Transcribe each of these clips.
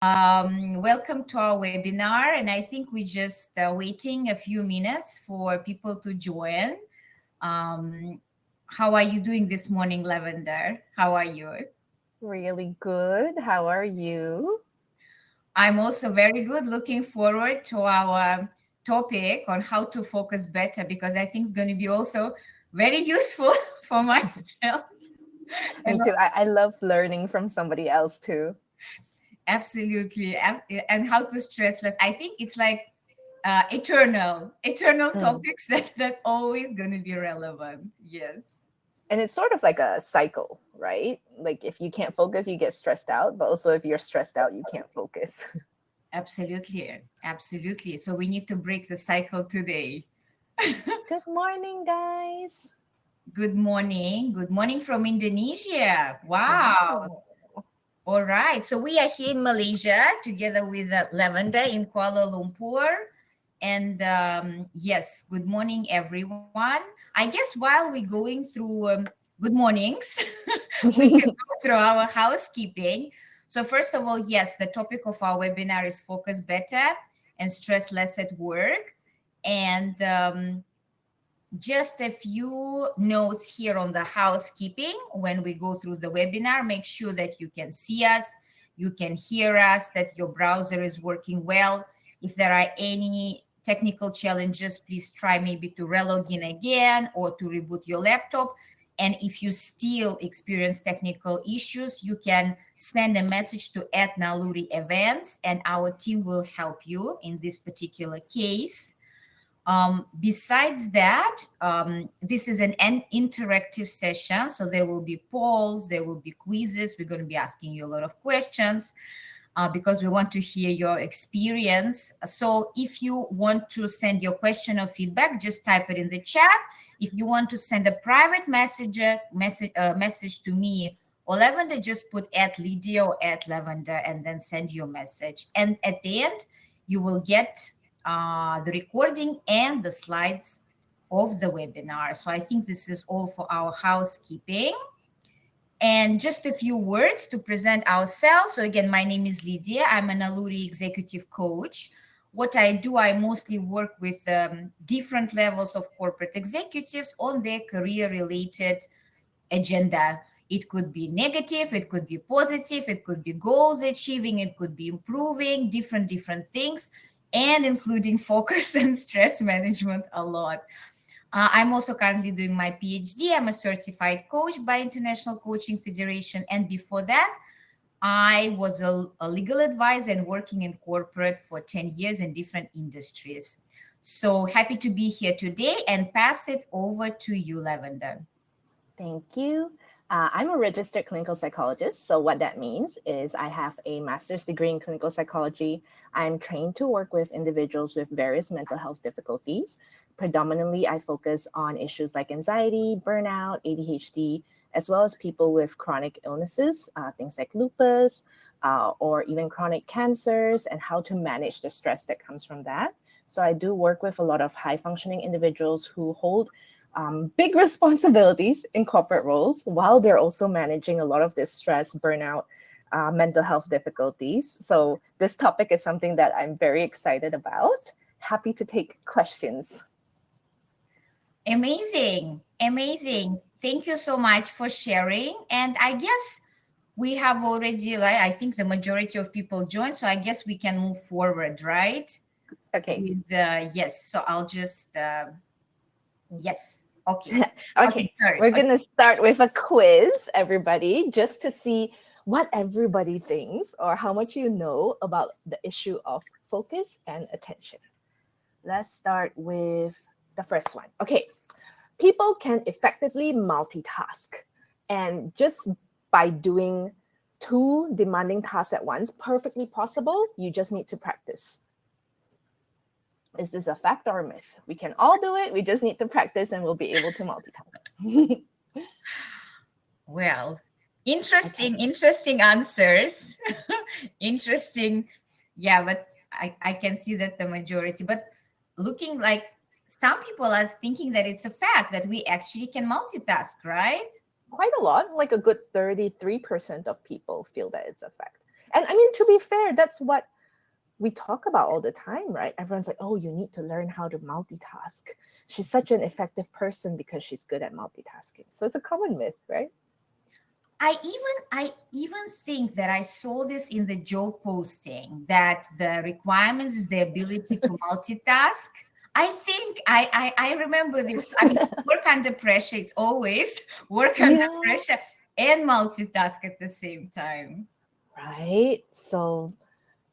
Welcome to our webinar, and I think we're just waiting a few minutes for people to join. Um, how are you doing this morning, Lavender? How are you? Really good. How are you? I'm also very good. Looking forward to our topic on how to focus better because I think it's going to be also very useful for myself. Me And too. I love learning from somebody else too. absolutely, and how to stress less. I think it's like eternal Mm. topics that always going to be relevant. Yes, And it's sort of like a cycle, right? Like if you can't focus, you get stressed out. But also if you're stressed out, you can't focus. absolutely. So we need to break the cycle today. Good morning, guys. Good morning from Indonesia. Wow. Wow. All right. So we are here in Malaysia together with Lavender in Kuala Lumpur. And yes, good morning, everyone. I guess while we're going through good mornings, we can go through our housekeeping. So, first of all, yes, the topic of our webinar is focus better and stress less at work. And just a few notes here on the housekeeping when we go through the webinar. Make sure that you can see us, you can hear us, that your browser is working well. If there are any technical challenges, please try maybe to relog in again or to reboot your laptop. And if you still experience technical issues, you can send a message to @Naluri events and our team will help you in this particular case. Besides that, this is an interactive session. So there will be polls, there will be quizzes. We're going to be asking you a lot of questions because we want to hear your experience. So if you want to send your question or feedback, just type it in the chat. If you want to send a private message to me or Lavender, just put @Lidia or @Lavender and then send your message. And at the end, you will get the recording and the slides of the webinar. So I think this is all for our housekeeping. And just a few words to present ourselves. So again, my name is Lidia. I'm an Naluri executive coach. What I do, I mostly work with different levels of corporate executives on their career-related agenda. It could be negative, it could be positive, it could be goals achieving, it could be improving, different things, and including focus and stress management a lot. I'm also currently doing my PhD. I'm a certified coach by International Coaching Federation. And before that, I was a legal advisor and working in corporate for 10 years in different industries. So happy to be here today and pass it over to you, Lavender. Thank you. I'm a registered clinical psychologist. So, what that means is I have a master's degree in clinical psychology. I'm trained to work with individuals with various mental health difficulties. Predominantly, I focus on issues like anxiety, burnout, ADHD, as well as people with chronic illnesses, things like lupus, or even chronic cancers, and how to manage the stress that comes from that. So, I do work with a lot of high functioning individuals who hold big responsibilities in corporate roles while they're also managing a lot of this stress, burnout, mental health difficulties. So this topic is something that I'm very excited about. Happy to take questions. Amazing. Thank you so much for sharing. And I guess we have already, like, I think the majority of people joined. So I guess we can move forward, right? Okay. With yes. So I'll just, yes. Okay. Okay. Okay. Sorry. We're Okay. going to start with a quiz, everybody, just to see what everybody thinks or how much you know about the issue of focus and attention. Let's start with the first one. Okay. People can effectively multitask. And just by doing two demanding tasks at once, perfectly possible, you just need to practice. Is this a fact or a myth? We can all do it. We just need to practice and we'll be able to multitask. Well, Okay. interesting answers. Interesting. Yeah, but I can see that the majority, but looking like some people are thinking that it's a fact that we actually can multitask, right? Quite a lot, like a good 33% of people feel that it's a fact. And I mean, to be fair, that's what we talk about all the time, right? Everyone's like, oh, you need to learn how to multitask. She's such an effective person because she's good at multitasking. So it's a common myth, right? I even think that I saw this in the job posting that the requirements is the ability to multitask. I think I remember this. I mean, work under pressure, it's always work under Yeah. pressure and multitask at the same time. Right. So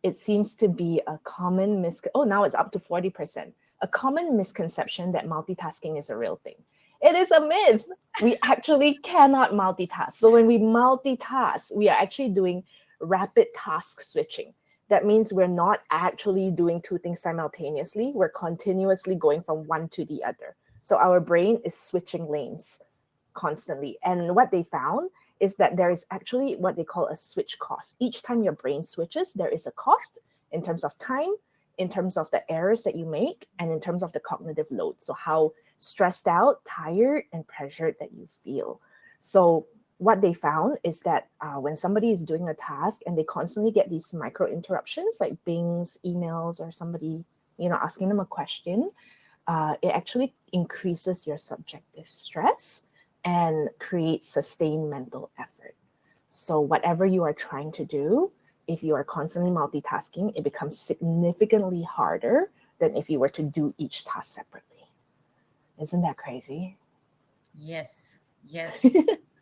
it seems to be a common oh, now it's up to 40%. A common misconception that multitasking is a real thing. It is a myth. We actually cannot multitask. So when we multitask, we are actually doing rapid task switching. That means we're not actually doing two things simultaneously. We're continuously going from one to the other. So our brain is switching lanes constantly. And what they found is that there is actually what they call a switch cost. Each time your brain switches, there is a cost in terms of time, in terms of the errors that you make, and in terms of the cognitive load. So how stressed out, tired, and pressured that you feel. So what they found is that when somebody is doing a task and they constantly get these micro interruptions like bings, emails, or somebody asking them a question, it actually increases your subjective stress and create sustained mental effort. So whatever you are trying to do, if you are constantly multitasking, it becomes significantly harder than if you were to do each task separately. Isn't that crazy? Yes, yes.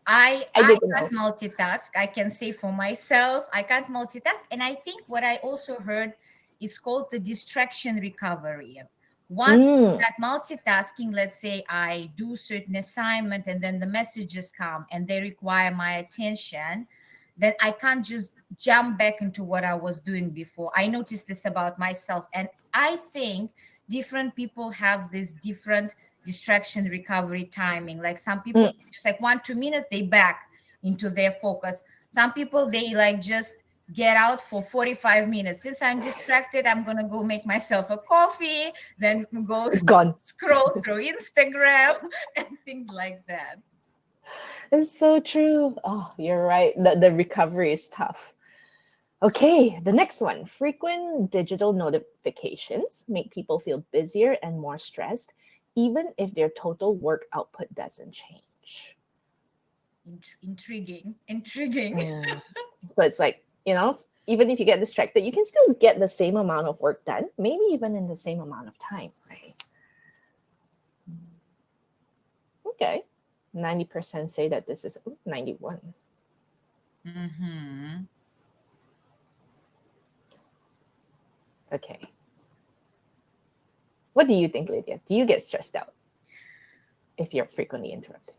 I I didn't know. can't multitask. I can say for myself, I can't multitask. And I think what I also heard is called the distraction recovery. Once Mm, that multitasking, let's say I do certain assignment and then the messages come and they require my attention, then I can't just jump back into what I was doing before. I noticed this about myself. And I think different people have this different distraction recovery timing. Like some people, mm. it's like 1 2 minutes, they back into their focus. Some people, they like just get out for 45 minutes. Since I'm distracted, I'm gonna go make myself a coffee, then go It's gone. scroll through Instagram and things like that. It's so true. Oh, you're right. The recovery is tough. Okay, the next one. Frequent digital notifications make people feel busier and more stressed, even if their total work output doesn't change. Intriguing, intriguing. Mm. So it's like, even if you get distracted, you can still get the same amount of work done, maybe even in the same amount of time, right? Okay. 90% say that this is 91. Mm-hmm. Okay. What do you think, Lydia? Do you get stressed out if you're frequently interrupted?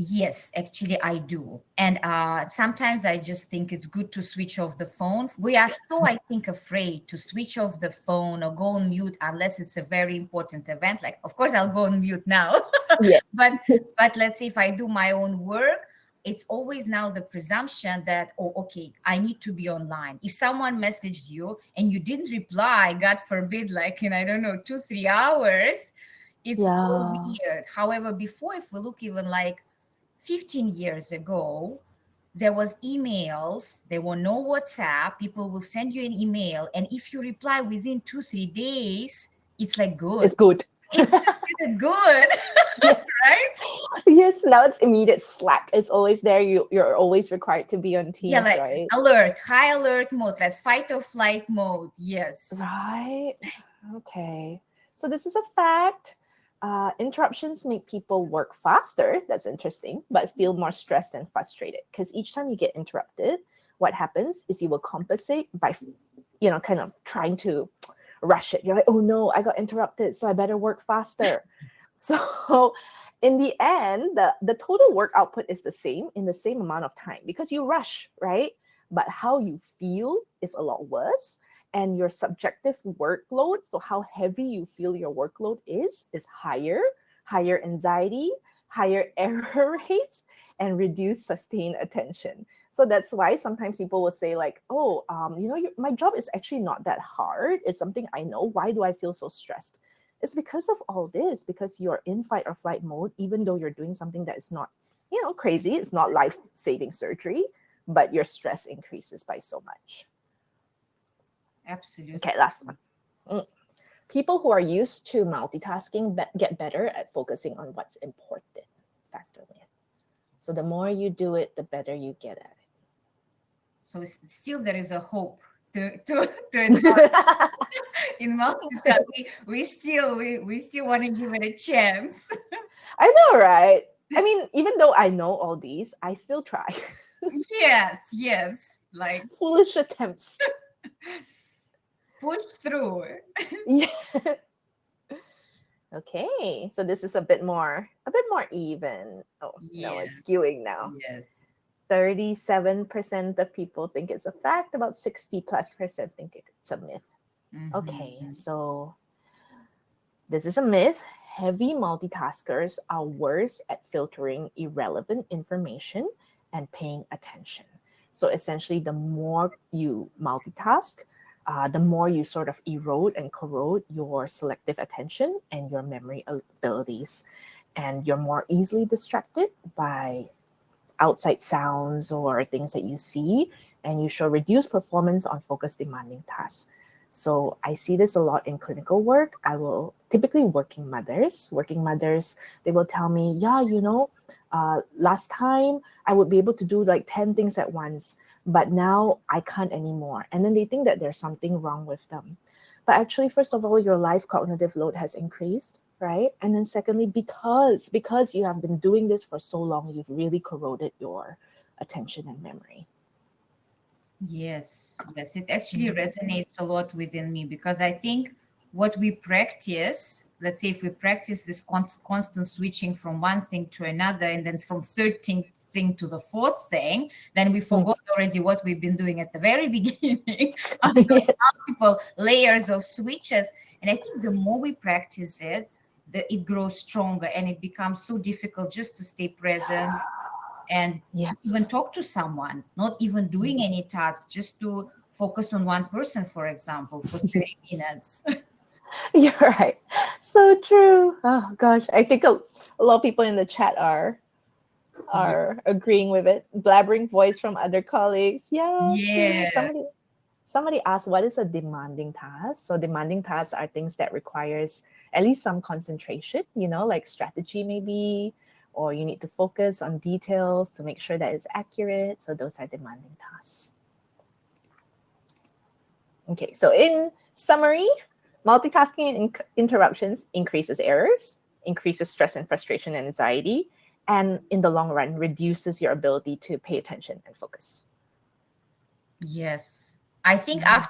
Yes, actually, I do. And sometimes I just think it's good to switch off the phone. We are so, I think, afraid to switch off the phone or go on mute unless it's a very important event. Like, of course, I'll go on mute now. Yeah. but but let's say if I do my own work, it's always now the presumption that, oh, okay, I need to be online. If someone messaged you and you didn't reply, God forbid, like in, I don't know, 2 3 hours, it's so Yeah. weird. However, before, if we look even like 15 years ago, there was emails, there were no WhatsApp. People will send you an email, and if you reply within 2 3 days, it's like good. It's good. It's considered good. Yes. Right? Yes. Now it's immediate Slack. It's always there. You're always required to be on Yeah, Teams, like right? alert, high alert mode, like fight or flight mode. Yes. Right. Okay. So this is a fact. Interruptions make people work faster. That's interesting, but feel more stressed and frustrated because each time you get interrupted, what happens is you will compensate by, kind of trying to rush it. You're like, oh no, I got interrupted, so I better work faster. So in the end, the total work output is the same in the same amount of time because you rush, right? But how you feel is a lot worse. And your subjective workload, so how heavy you feel your workload is higher anxiety, higher error rates, and reduced sustained attention. So that's why sometimes people will say like, oh, my job is actually not that hard. It's something I know. Why do I feel so stressed? It's because of all this, because you're in fight or flight mode, even though you're doing something that is not, crazy. It's not life-saving surgery, but your stress increases by so much. Absolutely. Okay, last one. Mm. People who are used to multitasking get better at focusing on what's important. Factor myth. So the more you do it, the better you get at So still there is a hope to it. advance in multitask. We still want to give it a chance. I know, right? I mean, even though I know all these, I still try. Yes, yes. Like Foolish attempts. push through. Yeah. Okay, so this is a bit more even. Oh no, it's Yes, skewing now. yes. 37% of people think it's a fact, about 60+% think it's a myth. Okay, Mm-hmm. so this is a myth. Heavy multitaskers are worse at filtering irrelevant information and paying attention. So essentially, the more you multitask, the more you sort of erode and corrode your selective attention and your memory abilities. And you're more easily distracted by outside sounds or things that you see, and you show reduced performance on focus demanding tasks. So I see this a lot in clinical work. I will typically working mothers, they will tell me, yeah, last time I would be able to do like 10 things at once, but now I can't anymore. And then they think that there's something wrong with them. But actually, first of all, your life cognitive load has increased, right? And then secondly, because you have been doing this for so long, you've really corroded your attention and memory. Yes, yes, it actually Mm. resonates a lot within me because I think what we practice, let's say if we practice this constant switching from one thing to another and then from thing to the fourth thing, then we Mm. forgot already what we've been doing at the very beginning of those Yes. multiple layers of switches. And I think the more we practice it, it grows stronger and it becomes so difficult just to stay present and to even Yes. talk to someone, not even doing any task, just to focus on one person, for example, for 30 minutes. You're right. So true. Oh gosh, I think a lot of people in the chat Ye- are agreeing with it. Blabbering voice from other colleagues. Yeah, true. Somebody Yes. somebody asked what is a demanding task. So demanding tasks are things that requires at least some concentration, like strategy maybe, or you need to focus on details to make sure that it's accurate. So those are demanding tasks. Okay, so in summary, multitasking and interruptions increases errors, increases stress and frustration and anxiety, and in the long run reduces your ability to pay attention and focus. Yes. I think Yeah.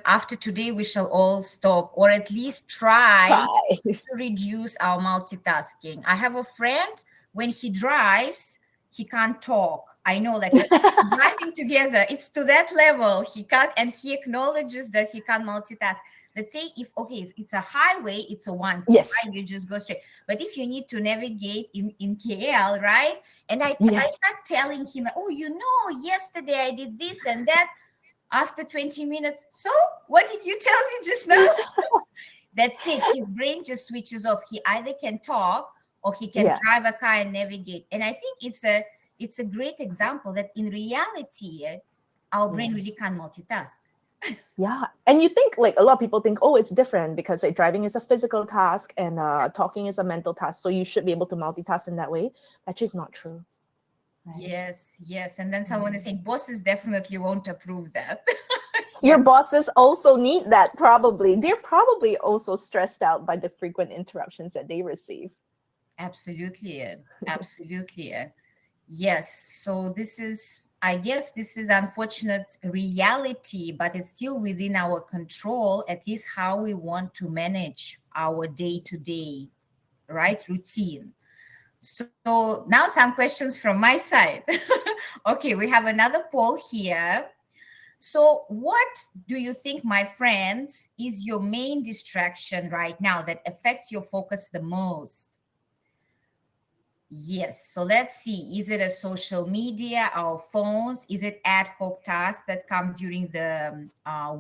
after today we shall all stop or at least try Try. to reduce our multitasking. I have a friend, when he drives, he can't talk. I know, like driving together, it's to that level. He can't, and he acknowledges that he can't multitask. Let's say if okay, it's a highway, it's a one thing, Yes. right? You just go straight. But if you need to navigate in KL, right? And I Yes. start telling him, oh, yesterday I did this and that. After 20 minutes, so what did you tell me just now? That's it. His brain just switches off. He either can talk or he can Yeah. drive a car and navigate. And I think it's a great example that in reality, our brain really Yes. can't multitask. Yeah. And you think like a lot of people think, oh, it's different because like driving is a physical task and talking is a mental task. So you should be able to multitask in that way. Actually, it's not true. Right. Yes, yes. And then someone is Mm. saying bosses definitely won't approve that. Your Yes, bosses also need that probably. They're probably also stressed out by the frequent interruptions that they receive. absolutely. Absolutely. Yes. So I guess this is unfortunate reality, but it's still within our control, at least how we want to manage our day to day, right? Routine. So now some questions from my side. Okay, we have another poll here. So, what do you think, my friends, is your main distraction right now that affects your focus the most? Yes. So let's see. Is it a social media, our phones? Is it ad hoc tasks that come during the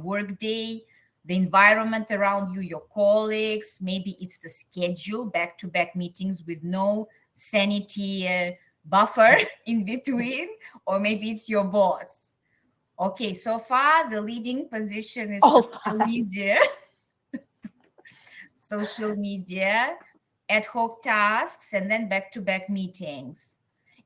work day? The environment around you, your colleagues? Maybe it's the schedule, back to back meetings with no sanity buffer in between, or maybe it's your boss. Okay, so far the leading position is All social five. media, social media, ad hoc tasks, and then back to back meetings,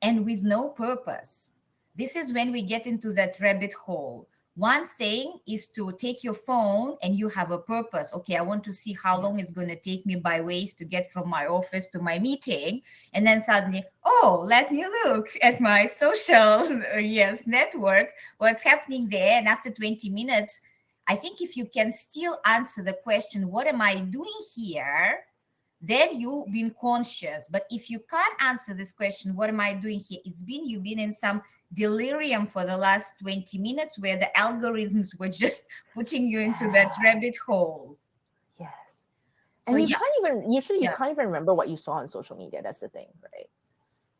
and with no purpose. This is when we get into that rabbit hole. One thing is to take your phone and you have a purpose. Okay, I want to see how Yeah. long it's going to take me by ways to get from my office to my meeting. And then suddenly, oh, let me look at my social, yes, network, what's happening there. And after 20 minutes, I think if you can still answer the question, what am I doing here? Then you've been conscious. But if you can't answer this question, what am I doing here? You've been in some delirium for the last 20 minutes where the algorithms were just putting you into that Yeah. rabbit hole. Yes. So And you yeah, can't even, usually you yeah, can't even remember what you saw on social media. That's the thing, right?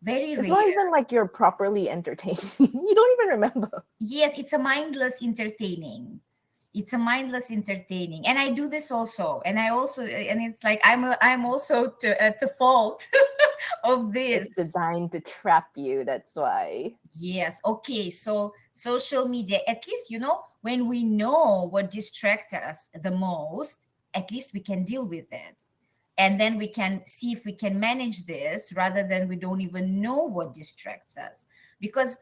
very It's not rare. even like you're properly entertained. You don't even remember. Yes, it's a mindless entertaining. It's a mindless entertaining, and I do this also. And I also, and it's like I'm also at the fault of It's this. designed to trap you. That's why. Yes. Okay. So social media, at least, when we know what distracts us the most, at least we can deal with it. And then we can see if we can manage this rather than we don't even know what distracts us. Because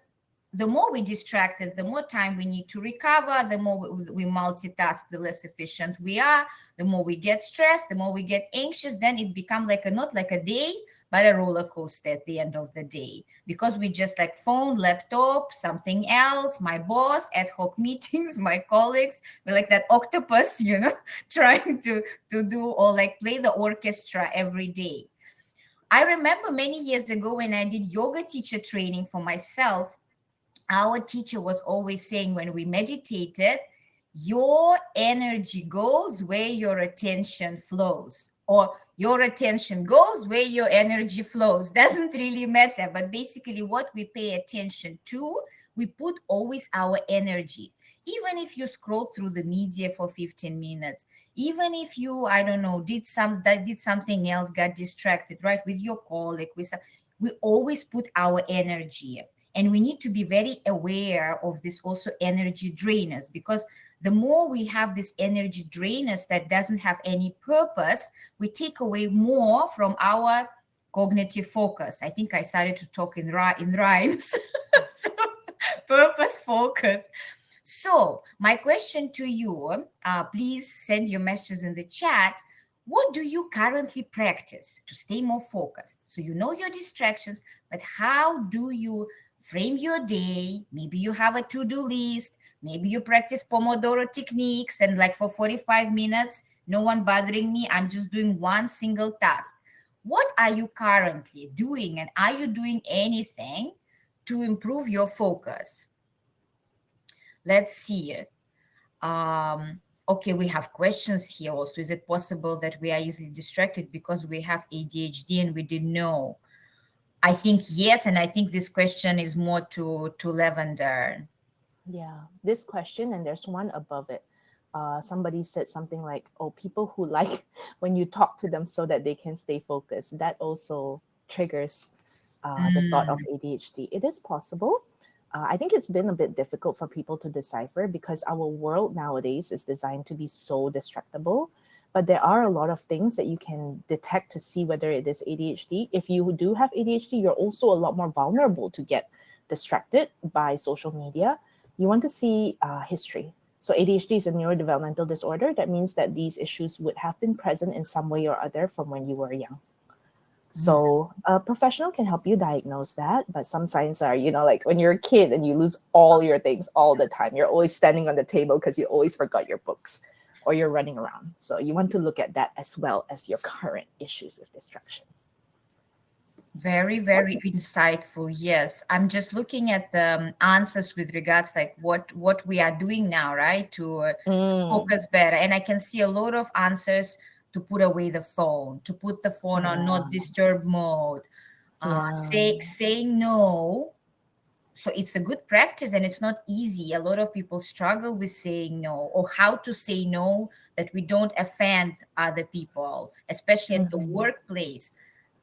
the more we distracted, the more time we need to recover, the more we multitask, the less efficient we are, the more we get stressed, the more we get anxious. Then it becomes like not like a day, but a roller coaster at the end of the day. Because we just like phone, laptop, something else, my boss, ad hoc meetings, my colleagues, we're like that octopus, trying to do or like play the orchestra every day. I remember many years ago when I did yoga teacher training for myself, our teacher was always saying when we meditated, your energy goes where your attention flows, or your attention goes where your energy flows. Doesn't really matter, but basically, what we pay attention to, we put always our energy. Even if you scroll through the media for 15 minutes, even if you, I don't know, did something else, got distracted, right, with your colleague, we always put our energy, and we need to be very aware of this also energy drainers, because the more we have this energy drainers that doesn't have any purpose, we take away more from our cognitive focus. I think I started to talk in rhymes. So, purpose focus. So my question to you, please send your messages in the chat. What do you currently practice to stay more focused? So you know your distractions, but how do you frame your day? Maybe you have a to-do list. Maybe you practice Pomodoro techniques and like for 45 minutes, no one bothering me. I'm just doing one single task. What are you currently doing? And are you doing anything to improve your focus? Let's see. Okay, we have questions here also. Is it possible that we are easily distracted because we have ADHD and we didn't know? I think yes, and I think this question is more to Lavender. Yeah, this question, and there's one above it. Somebody said something like, "Oh, people who like when you talk to them so that they can stay focused." That also triggers the thought of Mm, ADHD. It is possible. I think it's been a bit difficult for people to decipher because our world nowadays is designed to be so distractible. But there are a lot of things that you can detect to see whether it is ADHD. If you do have ADHD, you're also a lot more vulnerable to get distracted by social media. You want to see history. So ADHD is a neurodevelopmental disorder. That means that these issues would have been present in some way or other from when you were young. mm. So a professional can help you diagnose that. But some signs are, like when you're a kid and you lose all your things all the time. You're always standing on the table because you always forgot your books or you're running around. So you want to look at that as well as your current issues with distraction. Very, What? very insightful. Yes, I'm just looking at the answers with regards like what we are doing now, right, to Mm, focus better. And I can see a lot of answers to put away the phone, to put the phone on yeah. not disturb mode, Yeah. saying no. So it's a good practice and it's not easy. A lot of people struggle with saying no or how to say no that we don't offend other people, especially at the Mhm. workplace.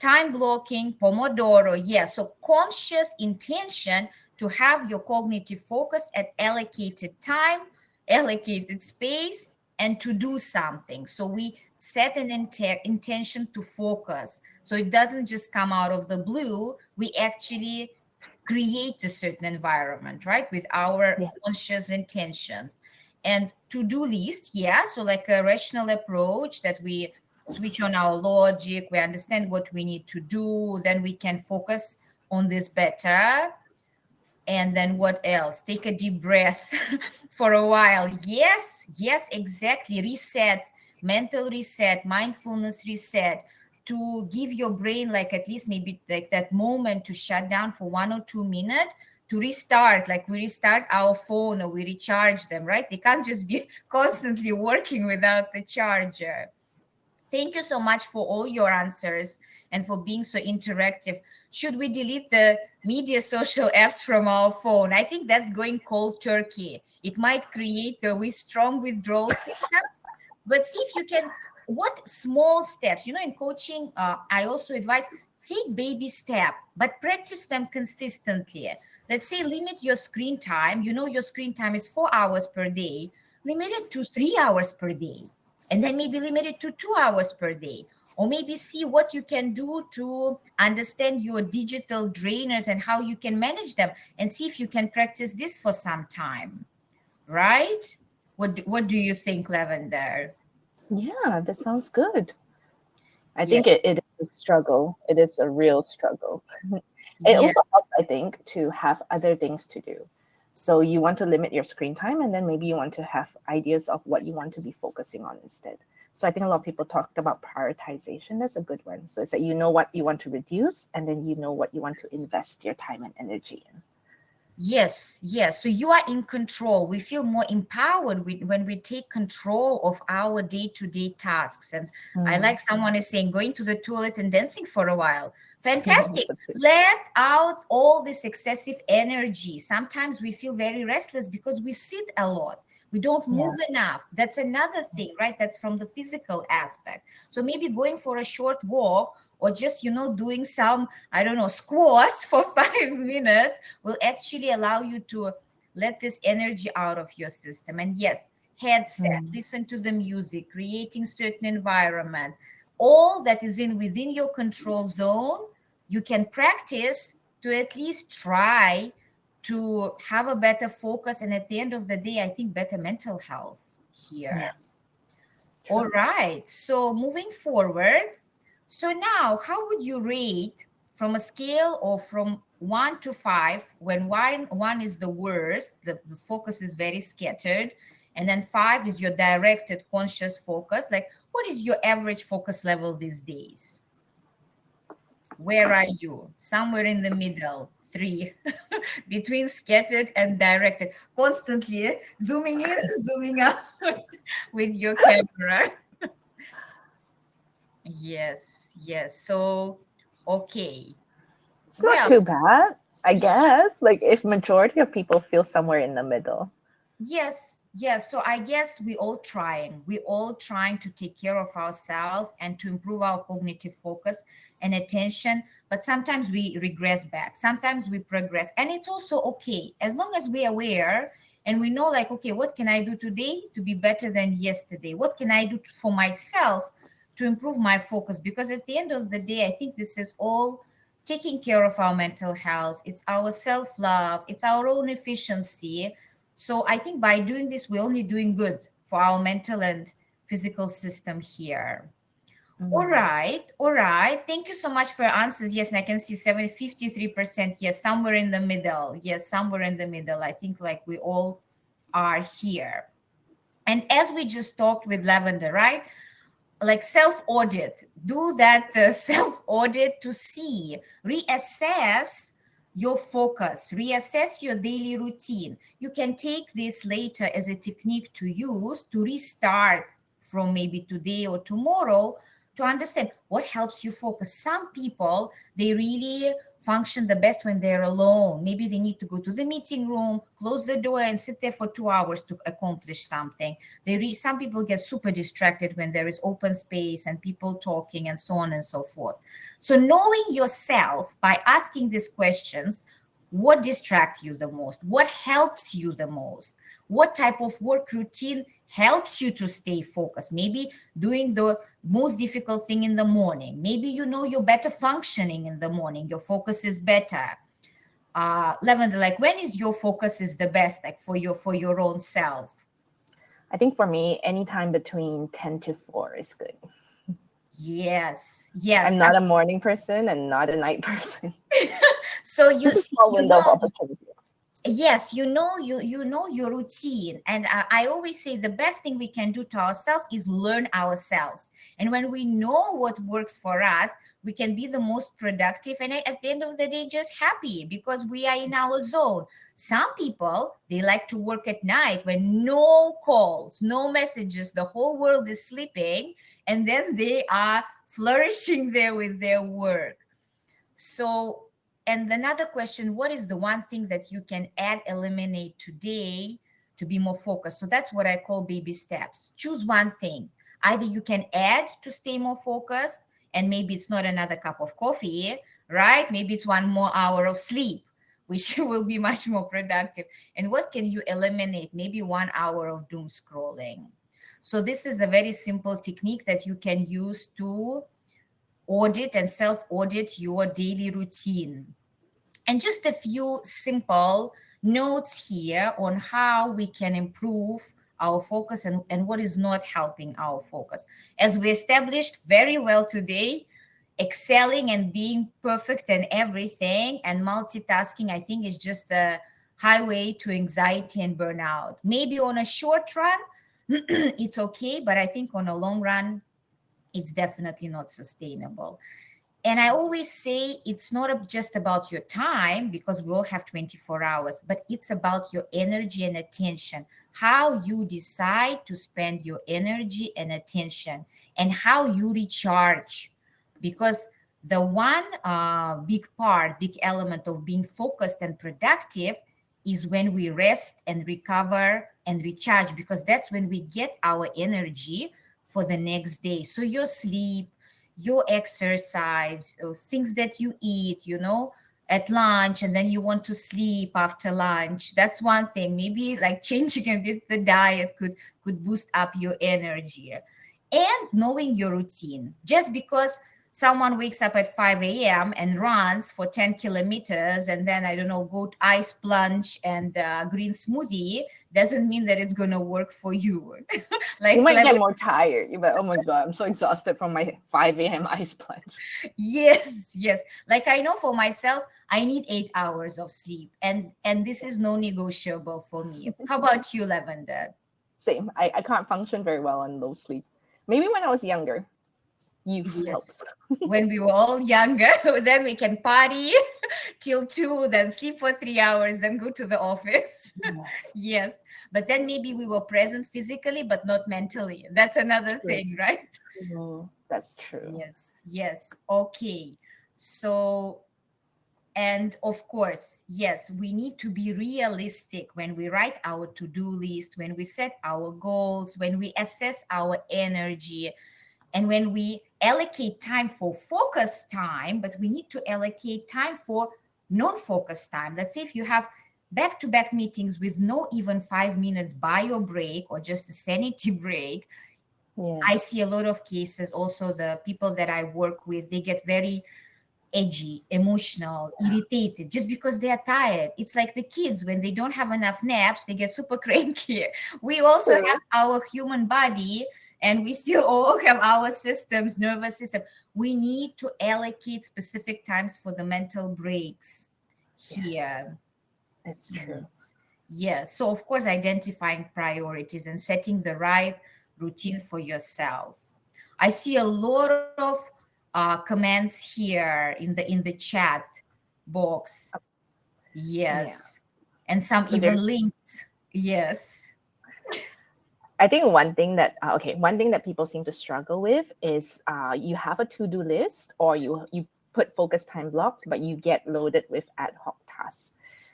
Time blocking, Pomodoro, yeah. So conscious intention to have your cognitive focus at allocated time, allocated space, and to do something. So we set an intention to focus. So it doesn't just come out of the blue. We actually create a certain environment, right, with our Yes. conscious intentions. And to-do list, yeah, so like a rational approach that we switch on our logic, we understand what we need to do, then we can focus on this better. And then what else? Take a deep breath for a while. Yes, yes, exactly. Reset, mental reset, mindfulness reset, to give your brain like at least maybe like that moment to shut down for 1 or 2 minutes, to restart, like we restart our phone or we recharge them, right? They can't just be constantly working without the charger. Thank you so much for all your answers and for being so interactive. Should we delete the media social apps from our phone? I think that's going cold turkey. It might create a strong withdrawal symptom, but see if you can, what small steps, in coaching, I also advise take baby step, but practice them consistently. Let's say limit your screen time. Your screen time is 4 hours per day. Limit it to 3 hours per day, and then maybe limit it to 2 hours per day, or maybe see what you can do to understand your digital drainers and how you can manage them, and see if you can practice this for some time, right? What do you think, Lavender? Yeah, that sounds good. I Yeah, think it is a struggle. It is a real struggle. It yeah, also helps, I think, to have other things to do. So you want to limit your screen time, and then maybe you want to have ideas of what you want to be focusing on instead. So I think a lot of people talked about prioritization. That's a good one. So it's that you know what you want to reduce, and then you know what you want to invest your time and energy in. yes, yes. So you are in control. We feel more empowered when we take control of our day-to-day tasks. And I Mm. like someone is saying going to the toilet and dancing for a while. Fantastic. That's a good. Let out all this excessive energy. Sometimes we feel very restless because we sit a lot. We don't Yeah. move enough. That's another thing, right? That's from the physical aspect. So maybe going for a short walk, or just, doing some, I don't know, squats for 5 minutes will actually allow you to let this energy out of your system. And yes, headset, Mm. listen to the music, creating certain environment, all that is in within your control zone, you can practice to at least try to have a better focus, and at the end of the day, I think better mental health Yeah. here. All True. right, so moving forward, so now how would you rate from a scale of from 1 to 5, when one is the worst, the focus is very scattered, and then 5 is your directed conscious focus, like what is your average focus level these days? Where are you? Somewhere in the middle. 3. Between scattered and directed. Constantly zooming in, zooming out with your camera. Yes, yes. So, okay. It's not Well, too bad, I guess. Like if majority of people feel somewhere in the middle. yes, yes. So I guess we all trying to take care of ourselves and to improve our cognitive focus and attention. But sometimes we regress back. Sometimes we progress, and it's also okay as long as we're aware and we know, like, okay, what can I do today to be better than yesterday? What can I do for myself to improve my focus? Because at the end of the day, I think this is all taking care of our mental health. It's our self love. It's our own efficiency. So I think by doing this, we're only doing good for our mental and physical system here. All Mm. right, all right. Thank you so much for your answers. Yes, and I can see 53%. Yes, somewhere in the middle. Yes, somewhere in the middle. I think like we all are here. And as we just talked with Lavender, right? Like self audit, do that self audit to see, reassess your focus, reassess your daily routine. You can take this later as a technique to use to restart from maybe today or tomorrow, to understand what helps you focus. Some people, they really function the best when they're alone. Maybe they need to go to the meeting room, close the door, and sit there for 2 hours to accomplish something. Some people get super distracted when there is open space and people talking and so on and so forth. So knowing yourself by asking these questions, What distracts you the most? What helps you the most? What type of work routine helps you to stay focused? Maybe doing the most difficult thing in the morning. Maybe you know you're better functioning in the morning. Your focus is better. Lavender, like when is your focus is the best, like for your own self? I think for me, anytime between 10 to 4 is good. Yes, I'm yes. not a morning person and not a night person. So Just you a see, small window of opportunity. yes, you know your routine, and I always say the best thing we can do to ourselves is learn ourselves. And when we know what works for us, we can be the most productive, and at the end of the day just happy because we are in our zone. Some people, they like to work at night when no calls, no messages, the whole world is sleeping, and then they are flourishing there with their work. So, and another question, what is the one thing that you can add, eliminate today to be more focused? So that's what I call baby steps. Choose one thing. Either you can add to stay more focused, and maybe it's not another cup of coffee, right? Maybe it's one more hour of sleep, which will be much more productive. And what can you eliminate? Maybe 1 hour of doom scrolling. So this is a very simple technique that you can use to audit and self audit your daily routine. And just a few simple notes here on how we can improve our focus and what is not helping our focus. As we established very well today, excelling and being perfect in everything and multitasking, I think, is just a highway to anxiety and burnout. Maybe on a short run, it's okay, but I think on a long run, it's definitely not sustainable. And I always say it's not just about your time because we all have 24 hours, but it's about your energy and attention, how you decide to spend your energy and attention, and how you recharge. Because the one big element of being focused and productive is when we rest and recover and recharge, because that's when we get our energy for the next day. So your sleep, your exercise, things that you eat, at lunch, and then you want to sleep after lunch. That's one thing. Maybe like changing a bit the diet could boost up your energy. And knowing your routine. Just because someone wakes up at 5 a.m. and runs for 10 kilometers and then, I don't know, go to ice plunge and green smoothie doesn't mean that it's going to work for you. You like, might like get more tired. You're like, oh my God, I'm so exhausted from my 5 a.m. ice plunge. Yes, yes. Like I know for myself, I need 8 hours of sleep, and this is no negotiable for me. How about you, Lavender? Same. I can't function very well on low sleep. Maybe when I was younger, youth Yes. helps. When we were all younger, then we can party till 2, then sleep for 3 hours, then go to the office. Yes. Yes. But then maybe we were present physically, but not mentally. That's another True. thing, right? That's true. Yes. Yes. Okay. So, and of course, yes, we need to be realistic when we write our to do list, when we set our goals, when we assess our energy, and when we allocate time for focus time, but we need to allocate time for non focus time. Let's say if you have back to back meetings with no even 5 minutes bio break or just a sanity break. I Yes. see a lot of cases also, the people that I work with, they get very edgy, emotional, irritated just because they are tired. It's like the kids when they don't have enough naps, they get super cranky. We also True. have our human body and we still all have our systems, nervous system. We need to allocate specific times for the mental breaks Yes, here. it's true. Yes. Yes. So of course identifying priorities and setting the right routine for yourself. I see a lot of comments here in the chat box. Yeah. Yes. And some So even there's, links. Yes. I think one thing that people seem to struggle with is you have a to-do list or you put focus time blocks, but you get loaded with ad hoc tasks.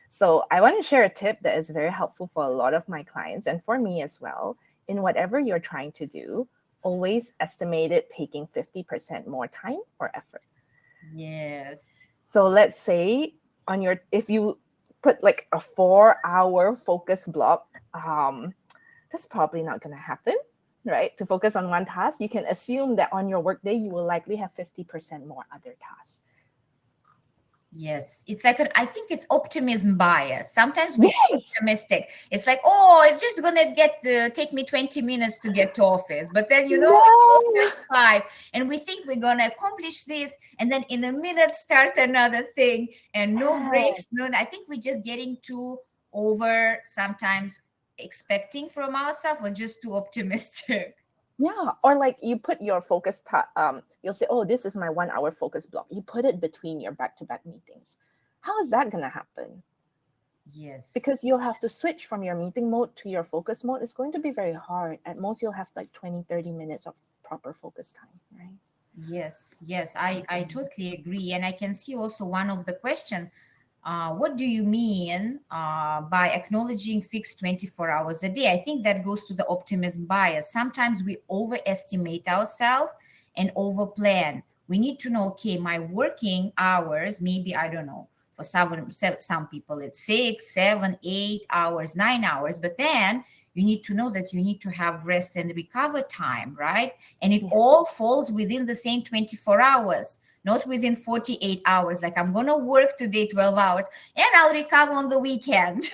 So I want to share a tip that is very helpful for a lot of my clients and for me as well. In whatever you're trying to do, always estimate it taking 50% more time or effort. Yes. So let's say on your if you put like a 4-hour focus block, that's probably not going to happen, right? To focus on one task, you can assume that on your workday, you will likely have 50% more other tasks. Yes, it's like I think it's optimism bias. Sometimes we get Yes. optimistic. It's like, oh, it's just gonna take me 20 minutes to get to office, but then it's No. 5, and we think we're gonna accomplish this, and then in a minute start another thing, and no Yes. breaks. No, I think we're just getting too over sometimes expecting from ourselves, or just too optimistic. Yeah, or like you put your you'll say, oh, this is my 1 hour focus block. You put it between your back-to-back meetings. How is that gonna happen? Yes. Because you'll have to switch from your meeting mode to your focus mode. It's going to be very hard. At most, you'll have like 20-30 minutes of proper focus time, right? Yes, yes, I Mhm. totally agree. And I can see also one of the question, what do you mean by acknowledging fixed 24 hours a day? I think that goes to the optimism bias. Sometimes we overestimate ourselves and overplan. We need to know, okay, my working hours, maybe, I don't know, for some people it's 6, 7, 8 hours, 9 hours, but then you need to know that you need to have rest and recover time, right? And it Yes. all falls within the same 24 hours, not within 48 hours. Like, I'm going to work today 12 hours and I'll recover on the weekend.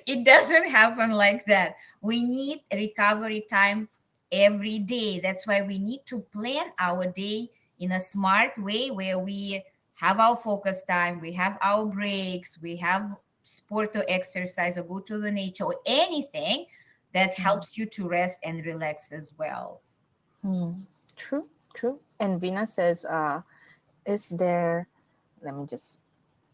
It doesn't happen like that. We need recovery time every day. That's why we need to plan our day in a smart way, where we have our focus time, we have our breaks, we have sport or exercise or go to the nature or anything that Mm. helps you to rest and relax as well. Mm. True, true. And Vina says, is there, let me just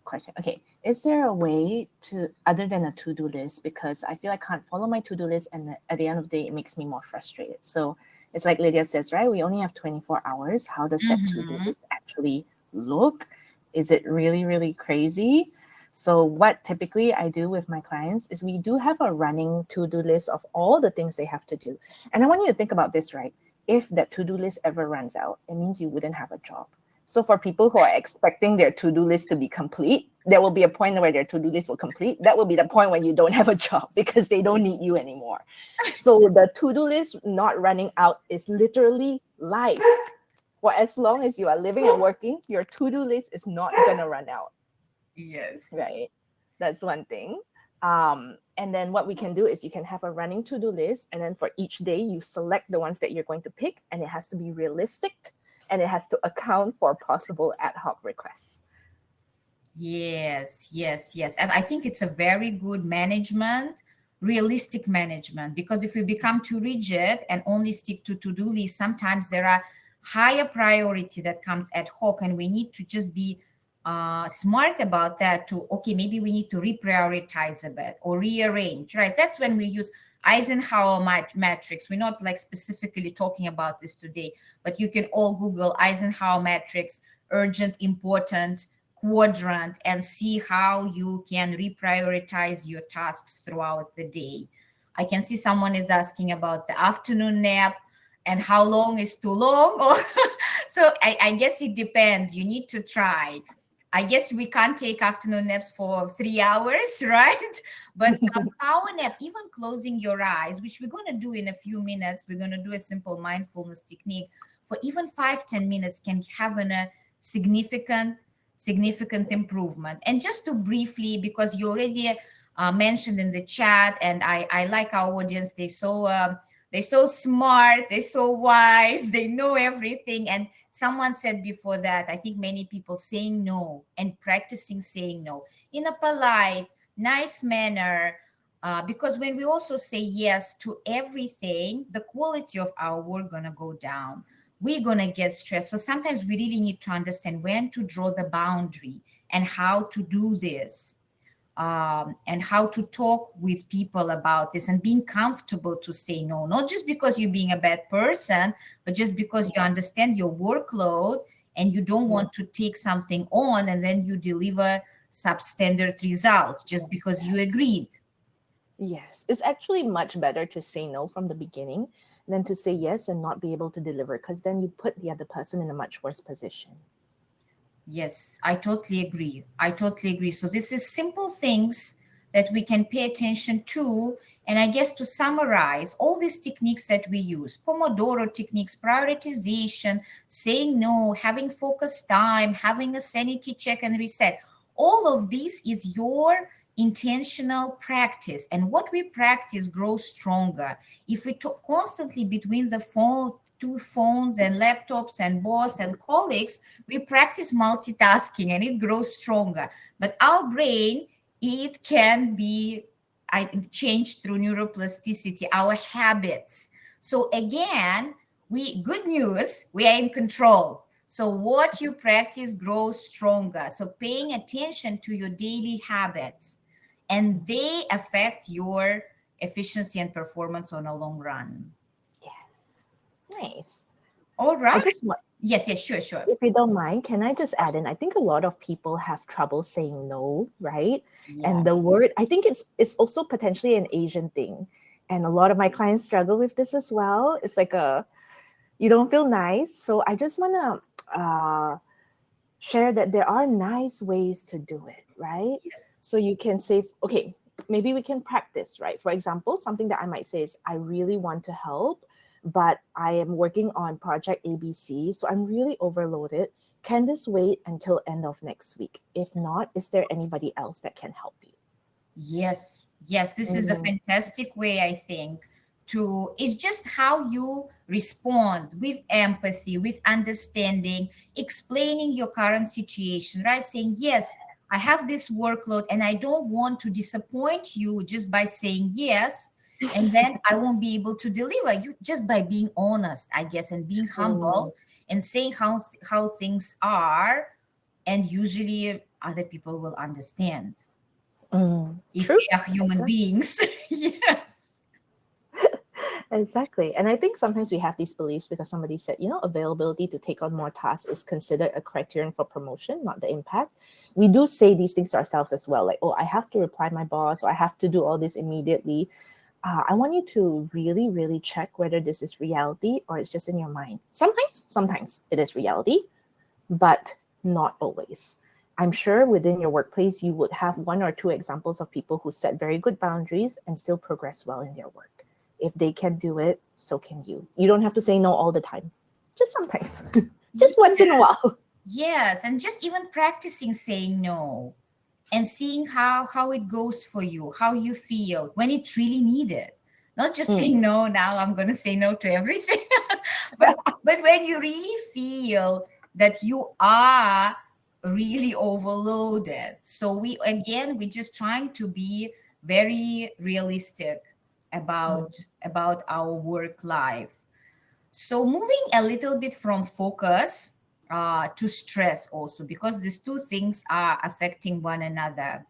question. Okay. Is there a way to, other than a to do list? Because I feel I can't follow my to do list, and at the end of the day, it makes me more frustrated. So it's like Lydia says, right? We only have 24 hours. How does that to do Mm-hmm. list actually look? Is it really, really crazy? So, what typically I do with my clients is we do have a running to do list of all the things they have to do. And I want you to think about this, right? If that to do list ever runs out, it means you wouldn't have a job. So for people who are expecting their to-do list to be complete, there will be a point where their to-do list will complete. That will be the point when you don't have a job because they don't need you anymore. So the to-do list not running out is literally life. For as long as you are living and working, your to-do list is not gonna run out, Yes. right? That's one thing. And then what we can do is you can have a running to-do list, and then for each day you select the ones that you're going to pick, and it has to be realistic, and it has to account for possible ad hoc requests. Yes, yes, yes. And I think it's a very good management, realistic management, because if we become too rigid and only stick to to-do lists, sometimes there are higher priority that comes ad hoc, and we need to just be smart about that to, okay, maybe we need to reprioritize a bit or rearrange, right? That's when we use Eisenhower matrix. We're not like specifically talking about this today, but you can all Google Eisenhower matrix, urgent, important, quadrant, and see how you can reprioritize your tasks throughout the day. I can see someone is asking about the afternoon nap and how long is too long. Or so I guess it depends. You need to try. I guess we can't take afternoon naps for 3 hours, right? But some power nap, even closing your eyes, which we're going to do in a few minutes, we're going to do a simple mindfulness technique for even 5-10 minutes, can have a significant significant improvement. And just to briefly, because you already mentioned in the chat, and I like our audience, they're so smart, they're so wise, they know everything. And someone said before that, I think many people saying no and practicing saying no in a polite, nice manner. Because when we also say yes to everything, the quality of our work gonna go down, we're going to get stressed. So sometimes we really need to understand when to draw the boundary and how to do this, and how to talk with people about this and being comfortable to say no, not just because you're being a bad person, but just because you understand your workload and you don't Yeah. want to take something on and then you deliver substandard results just because you agreed. Yes, it's actually much better to say no from the beginning than to say yes and not be able to deliver, because then you put the other person in a much worse position. Yes, I totally agree. I totally agree. So this is simple things that we can pay attention to. And I guess to summarize, all these techniques that we use, Pomodoro techniques, prioritization, saying no, having focus time, having a sanity check and reset, all of this is your intentional practice. And what we practice grows stronger. If we talk constantly between the phone, two phones and laptops and boss and colleagues, we practice multitasking and it grows stronger. But our brain, it can be changed through neuroplasticity, our habits. So again, we good news, we are in control. So what you practice grows stronger. So paying attention to your daily habits, and they affect your efficiency and performance on a long run. Yes. Nice. All I right. just want, Yes, yes, sure, sure. if you don't mind, can I just add in? I think a lot of people have trouble saying no, right? Yeah. And the word, I think it's also potentially an Asian thing. And a lot of my clients struggle with this as well. It's like you don't feel nice. So I just want to share that there are nice ways to do it, right? Yes. So you can say, okay, maybe we can practice, right? For example, something that I might say is, I really want to help, but I am working on project ABC, so I'm really overloaded. Can this wait until end of next week? If not, is there anybody else that can help you? Yes, yes, this is a Mhm. fantastic way, I think, to it's just how you respond with empathy, with understanding, explaining your current situation, right? Saying, yes, I have this workload and I don't want to disappoint you just by saying yes. And then I won't be able to deliver you just by being honest, I guess, and being True. humble and saying how things are. And usually other people will understand if True. they are human Exactly. beings. Yes. Exactly. And I think sometimes we have these beliefs because somebody said, availability to take on more tasks is considered a criterion for promotion, not the impact. We do say these things to ourselves as well, like, oh, I have to reply my boss, or I have to do all this immediately. I want you to really, really check whether this is reality or it's just in your mind. Sometimes it is reality, but not always. I'm sure within your workplace, you would have one or two examples of people who set very good boundaries and still progress well in their work. If they can do it, so can you. You don't have to say no all the time, just sometimes, Ye- just once in a while. Yes. And just even practicing saying no and seeing how it goes for you, how you feel when it's really needed. Not just Mm, saying no, now I'm gonna say no to everything. But when you really feel that you are really overloaded. So we're just trying to be very realistic mm, about our work life. So moving a little bit from focus to stress also, because these two things are affecting one another.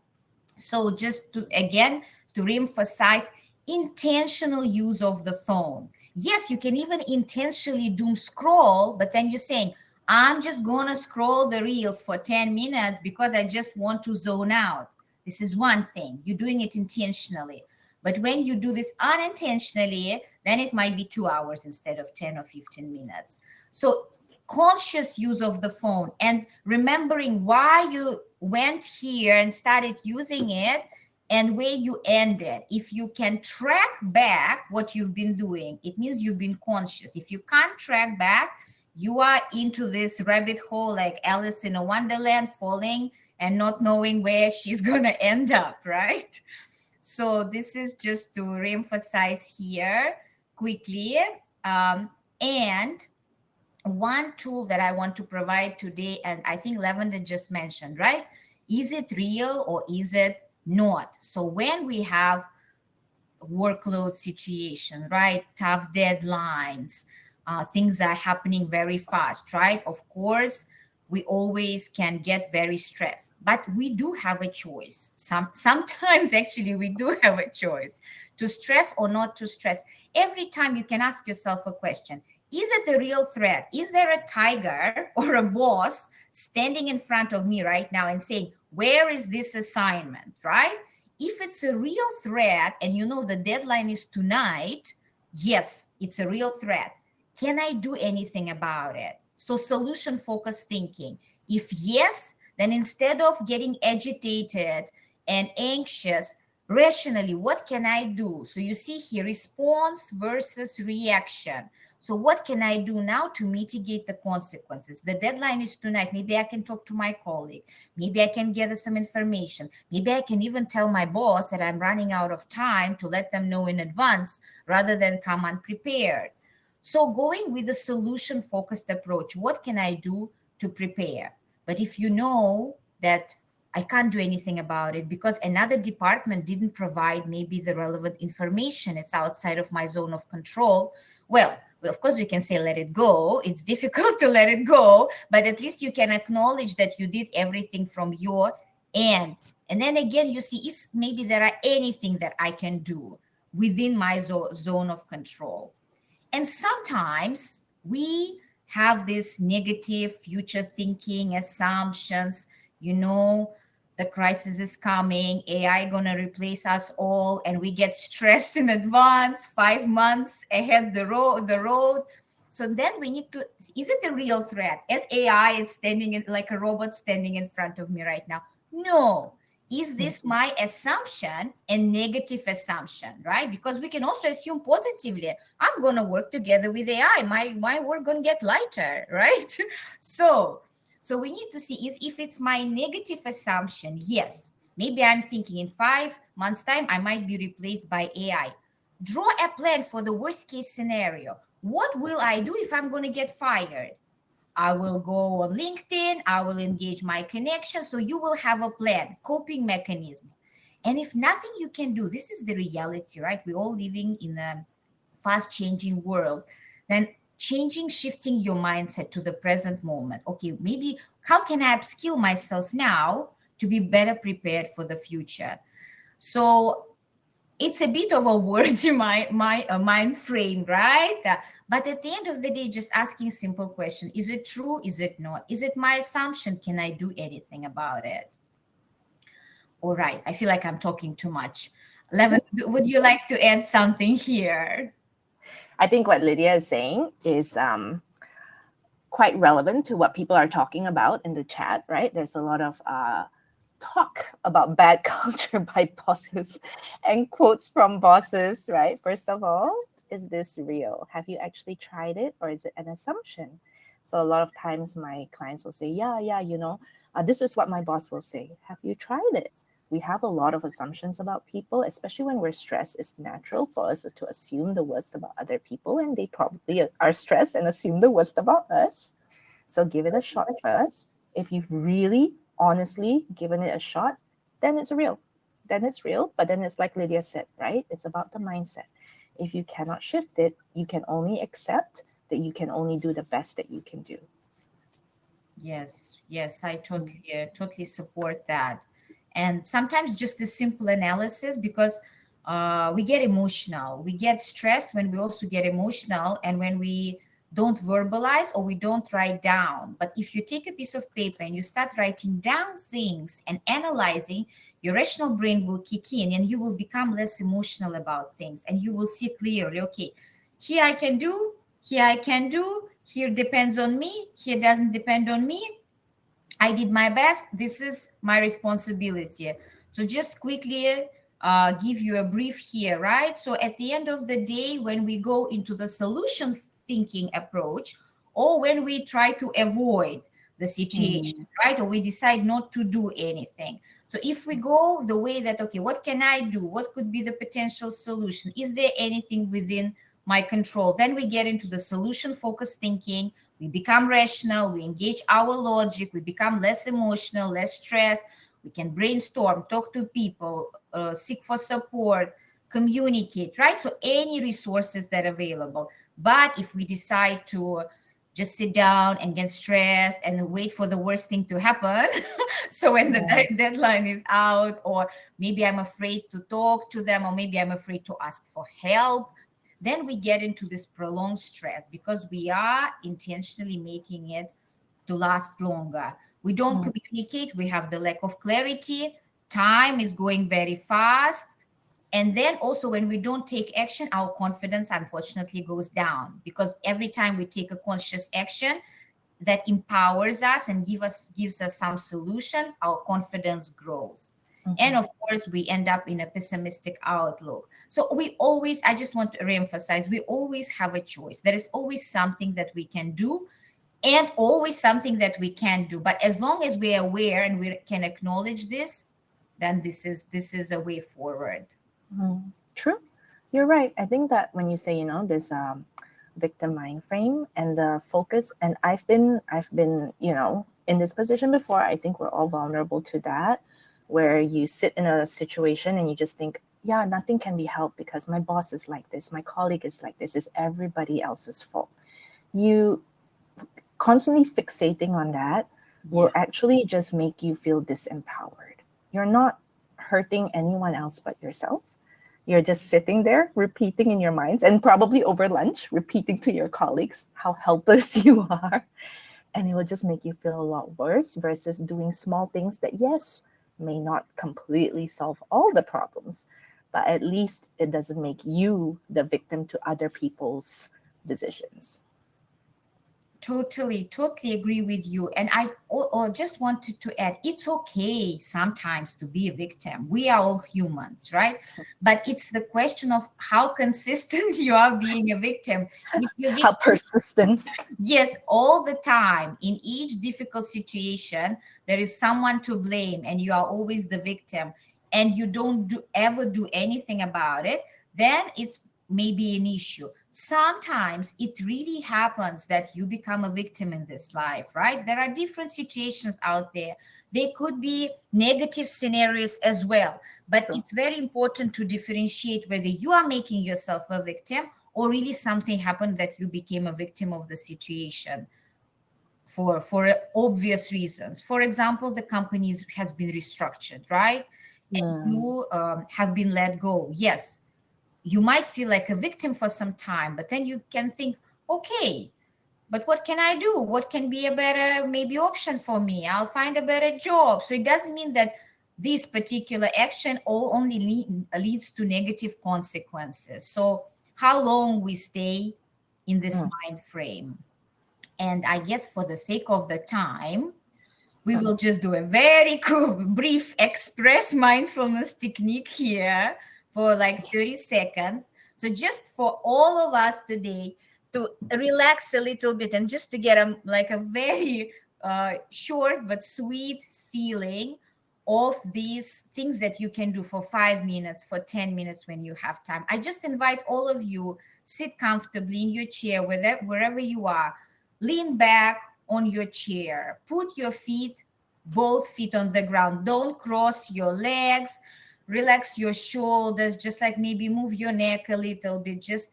So just to again to reemphasize, intentional use of the phone. Yes, you can even intentionally doom scroll, but then you're saying, I'm just gonna scroll the reels for 10 minutes because I just want to zone out. This is one thing. You're doing it intentionally. But when you do this unintentionally, then it might be 2 hours instead of 10 or 15 minutes. So conscious use of the phone and remembering why you went here and started using it and where you ended. If you can track back what you've been doing, it means you've been conscious. If you can't track back, you are into this rabbit hole like Alice in a Wonderland, falling and not knowing where she's going to end up, right? So this is just to reemphasize here quickly. Um, and one tool that I want to provide today, and I think Lavender just mentioned, right? Is it real or is it not? So when we have workload situation, right? Tough deadlines, things are happening very fast, right? Of course, we always can get very stressed, but we do have a choice. Sometimes actually we do have a choice to stress or not to stress. Every time you can ask yourself a question: is it a real threat? Is there a tiger or a boss standing in front of me right now and saying, where is this assignment, right? If it's a real threat and you know the deadline is tonight, yes, it's a real threat. Can I do anything about it? So, solution focused thinking. If yes, then instead of getting agitated and anxious, Rationally, what can I do? So you see here, response versus reaction. So what can I do now to mitigate the consequences? The deadline is tonight. Maybe I can talk to my colleague. Maybe I can gather some information. Maybe I can even tell my boss that I'm running out of time to let them know in advance rather than come unprepared. So going with a solution focused approach, what can I do to prepare? But if you know that I can't do anything about it because another department didn't provide maybe the relevant information, it's outside of my zone of control. Well, of course, we can say let it go. It's difficult to let it go, but at least you can acknowledge that you did everything from your end. And then again, you see, is maybe there are anything that I can do within my zone of control. And sometimes we have this negative future thinking assumptions, you know, the crisis is coming, AI gonna replace us all, and we get stressed in advance, 5 months ahead the road. So then we need to, is it a real threat? As AI is standing in like a robot standing in front of me right now? No. Is this my assumption and negative assumption, right? Because we can also assume positively, I'm going to work together with AI. My work going to get lighter, right? So we need to see is if it's my negative assumption, yes, maybe I'm thinking in 5 months' time, I might be replaced by AI. Draw a plan for the worst case scenario. What will I do if I'm going to get fired? I will go on LinkedIn, I will engage my connection. So you will have a plan, coping mechanisms. And if nothing you can do, this is the reality, right? We're all living in a fast changing world. Then changing, shifting your mindset to the present moment. Okay, maybe how can I upskill myself now to be better prepared for the future? So it's a bit of a wordy mind frame, right? But at the end of the day, just asking simple question: is it true? Is it not? Is it my assumption? Can I do anything about it? All right. I feel like I'm talking too much. Levin, would you like to add something here? I think what Lydia is saying is quite relevant to what people are talking about in the chat, right? There's a lot of talk about bad culture by bosses and quotes from bosses, right? First of all, is this real? Have you actually tried it, or is it an assumption? So a lot of times my clients will say, yeah, this is what my boss will say. Have you tried it? We have a lot of assumptions about people, especially when we're stressed. It's natural for us to assume the worst about other people, and they probably are stressed and assume the worst about us. So give it a shot first. If you've really honestly given it a shot, then it's real. Then it's real. But then it's like Lydia said, right? It's about the mindset. If you cannot shift it, you can only accept that you can only do the best that you can do. Yes, I totally support that. And sometimes just a simple analysis because we get emotional, we get stressed when we also get emotional, and when we don't verbalize or we don't write down. But if you take a piece of paper and you start writing down things and analyzing, your rational brain will kick in and you will become less emotional about things, and you will see clearly, okay, here I can do, here I can do, here depends on me, here doesn't depend on me. I did my best. This is my responsibility. So just quickly give you a brief here, right? So at the end of the day, when we go into the solution thinking approach, or when we try to avoid the situation, right? Or we decide not to do anything. So if we go the way that, okay, what can I do? What could be the potential solution? Is there anything within my control? Then we get into the solution focused thinking. We become rational, we engage our logic, we become less emotional, less stressed. We can brainstorm, talk to people, seek for support, communicate, right? So any resources that are available. But if we decide to just sit down and get stressed and wait for the worst thing to happen, so when the deadline is out, or maybe I'm afraid to talk to them, or maybe I'm afraid to ask for help, then we get into this prolonged stress because we are intentionally making it to last longer. We don't communicate, we have the lack of clarity, time is going very fast. And then also, when we don't take action, our confidence unfortunately goes down, because every time we take a conscious action that empowers us and gives us some solution, our confidence grows. And Mhm. of course, we end up in a pessimistic outlook. So we always, I just want to reemphasize, we always have a choice. There is always something that we can do and always something that we can do. But as long as we're aware and we can acknowledge this, then this is a way forward. True. You're right. I think that when you say, this victim mind frame and the focus, and I've been, in this position before. I think we're all vulnerable to that, where you sit in a situation and you just think, yeah, nothing can be helped because my boss is like this, my colleague is like this, is everybody else's fault. You constantly fixating on that will Yeah. actually just make you feel disempowered. You're not hurting anyone else but yourself. You're just sitting there repeating in your minds and probably over lunch, repeating to your colleagues how helpless you are. And it will just make you feel a lot worse versus doing small things that, yes, may not completely solve all the problems, but at least it doesn't make you the victim to other people's decisions. Totally agree with you. And I just wanted to add, it's okay sometimes to be a victim. We are all humans, right? But it's the question of how consistent you are being a victim. If you're How victim, persistent. yes, all the time, in each difficult situation, there is someone to blame, and you are always the victim, and you don't ever do anything about it, then it's maybe an issue. Sometimes it really happens that you become a victim in this life, right? There are different situations out there. They could be negative scenarios as well, but True. it's very important to differentiate whether you are making yourself a victim or really something happened that you became a victim of the situation for obvious reasons. For example, the company has been restructured, right? And Mm, you have been let go. Yes, you might feel like a victim for some time, but then you can think, okay, but what can I do? What can be a better maybe option for me? I'll find a better job. So it doesn't mean that this particular action all only leads to negative consequences. So how long we stay in this mm, mind frame? And I guess for the sake of the time, we mm. will just do a very brief express mindfulness technique here for like 30 seconds. So just for all of us today to relax a little bit and just to get a very short but sweet feeling of these things that you can do for 5 minutes, for 10 minutes when you have time. I just invite all of you, sit comfortably in your chair, wherever you are, lean back on your chair, put your feet, both feet on the ground, don't cross your legs, relax your shoulders, just like maybe move your neck a little bit, just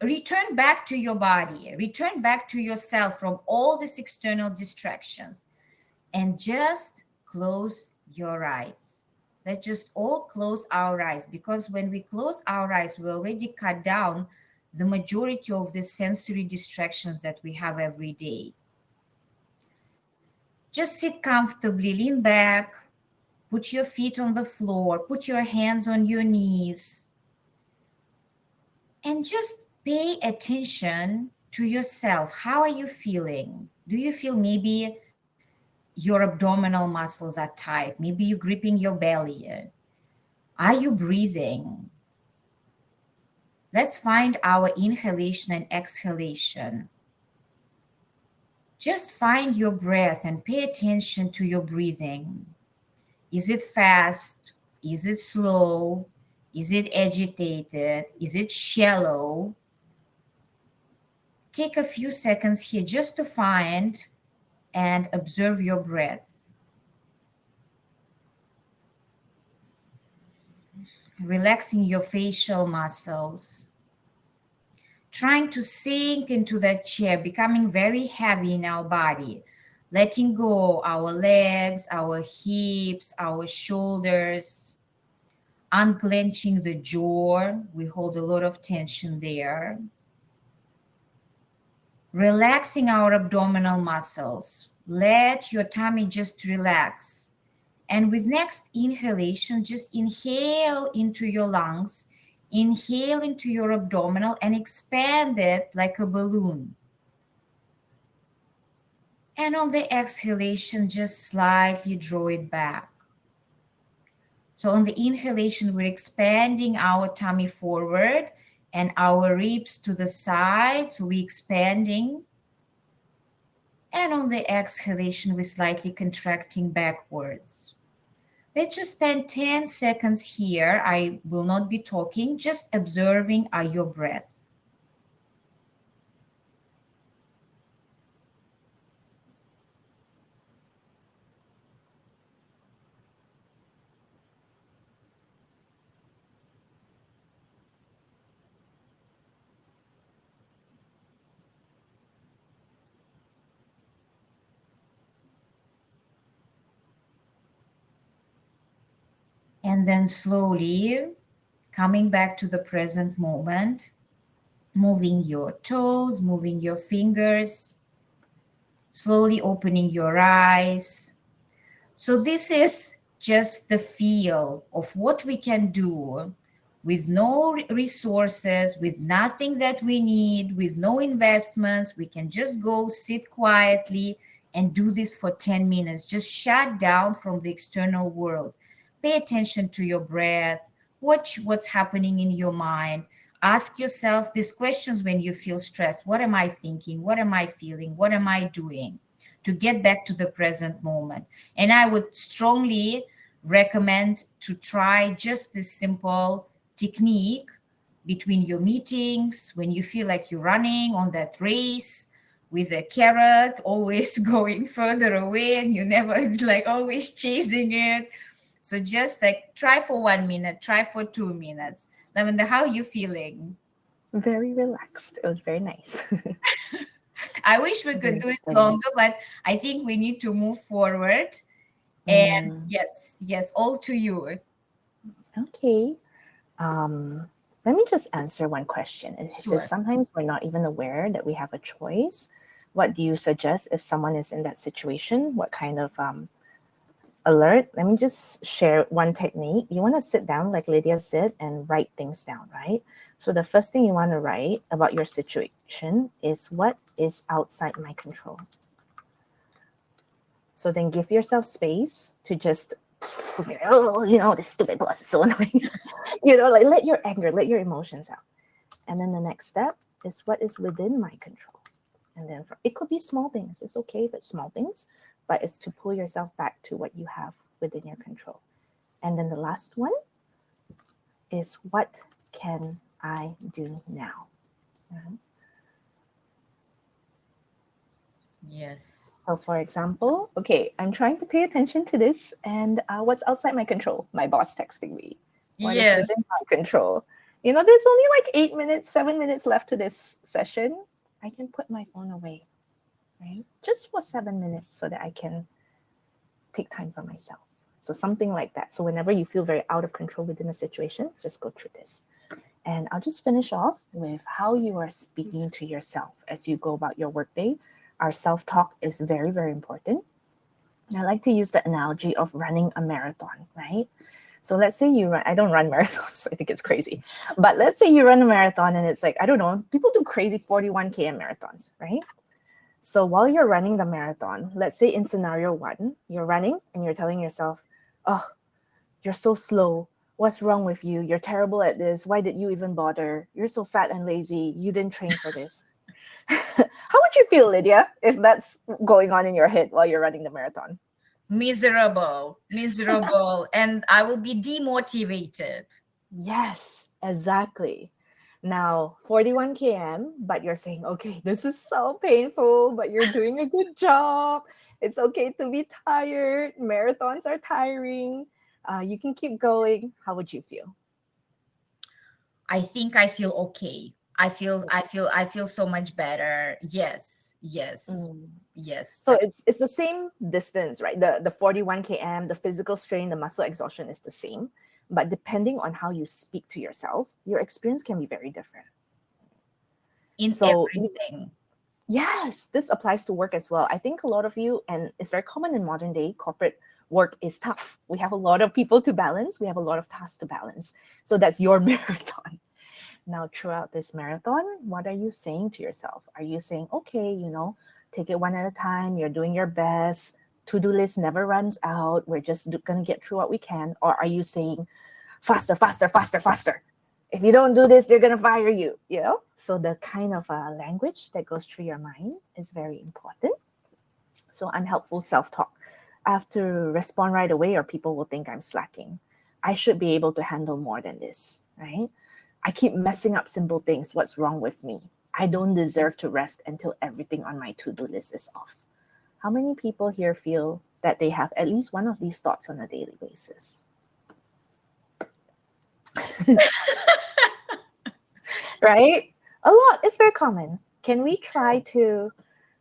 return back to your body, return back to yourself from all these external distractions, and just close your eyes. Let's just all close our eyes, because when we close our eyes, we already cut down the majority of the sensory distractions that we have every day. Just sit comfortably, lean back, put your feet on the floor, put your hands on your knees, and just pay attention to yourself. How are you feeling? Do you feel maybe your abdominal muscles are tight? Maybe you're gripping your belly. Are you breathing? Let's find our inhalation and exhalation. Just find your breath and pay attention to your breathing. Is it fast? Is it slow? Is it agitated? Is it shallow? Take a few seconds here just to find and observe your breath. Relaxing your facial muscles. Trying to sink into that chair, becoming very heavy in our body. Letting go our legs, our hips, our shoulders. Unclenching the jaw. We hold a lot of tension there. Relaxing our abdominal muscles. Let your tummy just relax. And with next inhalation, just inhale into your lungs, inhale into your abdominal and expand it like a balloon. And on the exhalation, just slightly draw it back. So on the inhalation, we're expanding our tummy forward and our ribs to the side. So we're expanding. And on the exhalation, we're slightly contracting backwards. Let's just spend 10 seconds here. I will not be talking, just observing your breath. And then slowly coming back to the present moment, moving your toes, moving your fingers, slowly opening your eyes. So, this is just the feel of what we can do with no resources, with nothing that we need, with no investments. We can just go sit quietly and do this for 10 minutes. Just shut down from the external world. Pay attention to your breath. Watch what's happening in your mind. Ask yourself these questions when you feel stressed. What am I thinking? What am I feeling? What am I doing? To get back to the present moment. And I would strongly recommend to try just this simple technique between your meetings when you feel like you're running on that race with a carrot always going further away and you never like always chasing it. So just like try for 1 minute, try for 2 minutes. Lavender, how are you feeling? Very relaxed. It was very nice. I wish we could Very do it good. longer, but I think we need to move forward. And Mm, yes, yes, all to you. okay. Um, Let me just answer one question. It says Sure. sometimes we're not even aware that we have a choice. What do you suggest if someone is in that situation? What kind of alert? Let me just share one technique. You want to sit down, like Lydia said, and write things down, right? So the first thing you want to write about your situation is what is outside my control. So then give yourself space to just, oh, this stupid boss is so annoying. Like let your anger, let your emotions out. And then the next step is what is within my control. And then it could be small things. It's okay if it's small things, but it's to pull yourself back to what you have within your control. And then the last one is what can I do now? Right? Yes. So, for example, okay, I'm trying to pay attention to this, and what's outside my control? My boss texting me. What is Yes. within my control? There's only like 8 minutes, 7 minutes left to this session. I can put my phone away, right? Just for 7 minutes so that I can take time for myself. So, something like that. So, whenever you feel very out of control within a situation, just go through this. And I'll just finish off with how you are speaking to yourself as you go about your workday. Our self talk is very, very important. I like to use the analogy of running a marathon, right? So let's say you run, I don't run marathons, I think it's crazy. But let's say you run a marathon and it's like, I don't know, people do crazy 41 km marathons, right? So while you're running the marathon, let's say in scenario one, you're running and you're telling yourself, oh, you're so slow. What's wrong with you? You're terrible at this. Why did you even bother? You're so fat and lazy. You didn't train for this. How would you feel, Lydia, if that's going on in your head while you're running the marathon? Miserable, miserable. And I will be demotivated. Yes, exactly. Now, 41 km, but you're saying, okay, this is so painful, but you're doing a good job. It's okay to be tired. Marathons are tiring. You can keep going. How would you feel? I think I feel okay. I feel so much better. Yes, yes, Mm. yes. So it's the same distance, right? The 41 km, the physical strain, the muscle exhaustion is the same, but depending on how you speak to yourself, your experience can be very different. In So everything. yes, this applies to work as well. I think a lot of you, and it's very common in modern day corporate work, is tough. We have a lot of people to balance. We have a lot of tasks to balance. So that's your marathon. Now, throughout this marathon, what are you saying to yourself? Are you saying, okay, take it one at a time, you're doing your best, To-do list never runs out. We're just going to get through what we can. Or are you saying faster, faster, faster, faster? If you don't do this, they're going to fire you, you know? So the kind of language that goes through your mind is very important. So unhelpful self-talk. I have to respond right away or people will think I'm slacking. I should be able to handle more than this, right? I keep messing up simple things. What's wrong with me? I don't deserve to rest until everything on my to-do list is off. How many people here feel that they have at least one of these thoughts on a daily basis? Right? A lot. It's very common. Can we try to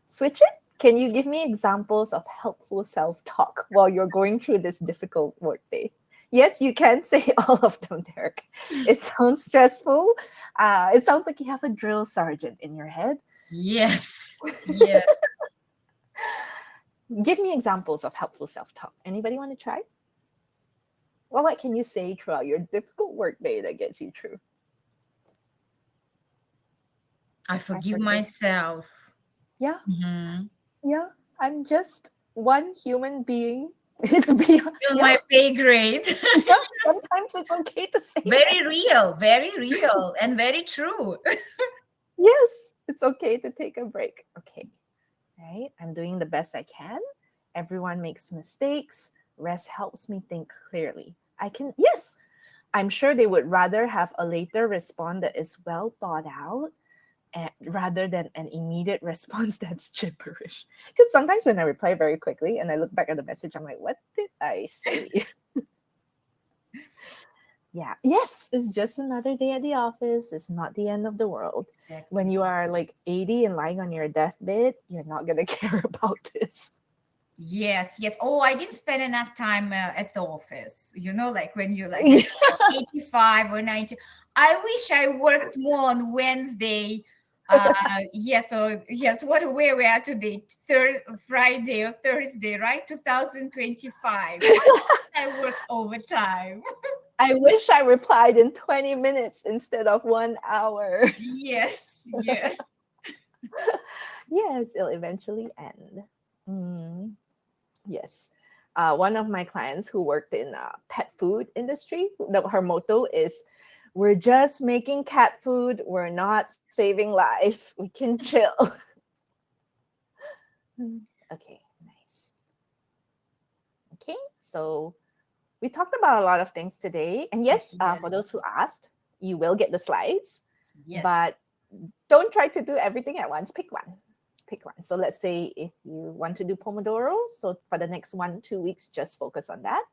switch it? Can you give me examples of helpful self-talk while you're going through this difficult workday? Yes, you can say all of them, Derek. It sounds stressful. It sounds like you have a drill sergeant in your head. Yes. Yes. Give me examples of helpful self-talk. Anybody want to try? Well, what can you say throughout your difficult workday that gets you through? I forgive myself. Yeah, Mm-hmm. yeah. I'm just one human being. It's beyond. Feel Yeah, my pay grade. yeah. Sometimes it's okay to say that. Very real, and very true. Yes, it's okay to take a break. Okay, right? I'm doing the best I can. Everyone makes mistakes. Rest helps me think clearly. Yes, I'm sure they would rather have a later response that is well thought out rather than an immediate response that's gibberish. Because sometimes when I reply very quickly and I look back at the message, I'm like, what did I say? Yeah. Yes, it's just another day at the office. It's not the end of the world. When Exactly. you are like 80 and lying on your deathbed, you're not going to care about this. Yes, yes. Oh, I didn't spend enough time at the office. Like when you're like, Yeah. 85 or 90. I wish I worked more on Wednesday. Yes, so yes, where we are today? Friday or Thursday, right? 2025. I worked overtime. I wish I replied in 20 minutes instead of 1 hour. Yes, yes. Yes, it'll eventually end. Mm, yes. One of my clients who worked in pet food industry, her motto is, "We're just making cat food. We're not saving lives. We can chill." Okay, nice. Okay, so we talked about a lot of things today. And yes, Yes, for those who asked, you will get the slides, yes, but don't try to do everything at once. Pick one. Pick one. So let's say if you want to do Pomodoro, so for the next 1-2 weeks, just focus on that.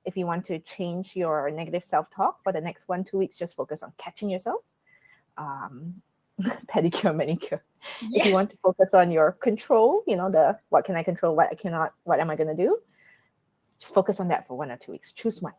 If you want to change your negative self-talk for the next 1-2 weeks, just focus on catching yourself. Pedicure, manicure. If you yes. want to focus on your control, the what can I control, what I cannot, what am I going to do? Just focus on that for 1 or 2 weeks. Choose one.